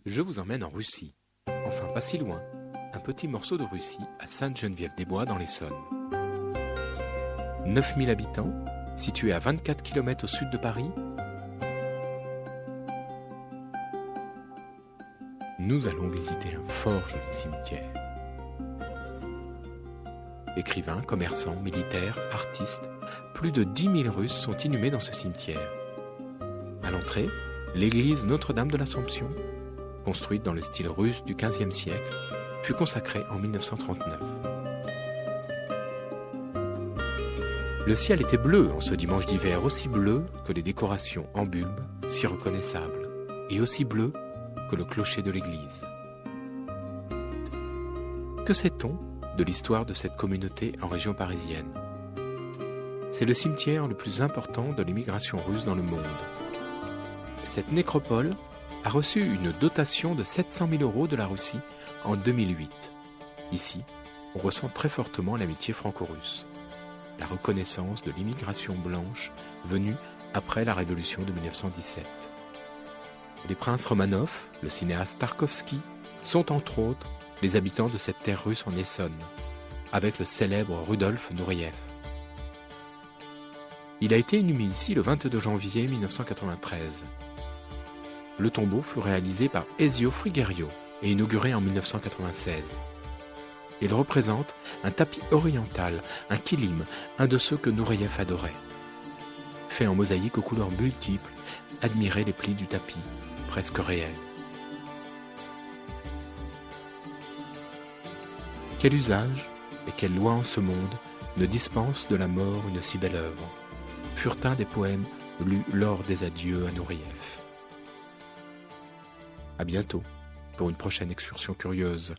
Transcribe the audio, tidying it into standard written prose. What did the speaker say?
Je vous emmène en Russie. Enfin, pas si loin. Un petit morceau de Russie à Sainte-Geneviève-des-Bois dans l'Essonne. 9000 habitants, situé à 24 km au sud de Paris. Nous allons visiter un fort joli cimetière. Écrivains, commerçants, militaires, artistes, plus de 10 000 Russes sont inhumés dans ce cimetière. À l'entrée, l'église Notre-Dame de l'Assomption, construite dans le style russe du XVe siècle, fut consacrée en 1939. Le ciel était bleu en ce dimanche d'hiver, aussi bleu que les décorations en bulbe, si reconnaissables, et aussi bleu que le clocher de l'église. Que sait-on de l'histoire de cette communauté en région parisienne? C'est le cimetière le plus important de l'immigration russe dans le monde. Cette nécropole a reçu une dotation de 700 000 € de la Russie en 2008. Ici, on ressent très fortement l'amitié franco-russe, la reconnaissance de l'immigration blanche venue après la révolution de 1917. Les princes Romanov, le cinéaste Tarkovsky, sont entre autres les habitants de cette terre russe en Essonne, avec le célèbre Rudolf Nureyev. Il a été inhumé ici le 22 janvier 1993. Le tombeau fut réalisé par Ezio Frigerio et inauguré en 1996. Il représente un tapis oriental, un kilim, un de ceux que Nureyev adorait. Fait en mosaïque aux couleurs multiples, admirez les plis du tapis, presque réels. Quel usage et quelle loi en ce monde ne dispense de la mort une si belle œuvre, furent un des poèmes lus lors des adieux à Nureyev. À bientôt pour une prochaine excursion curieuse.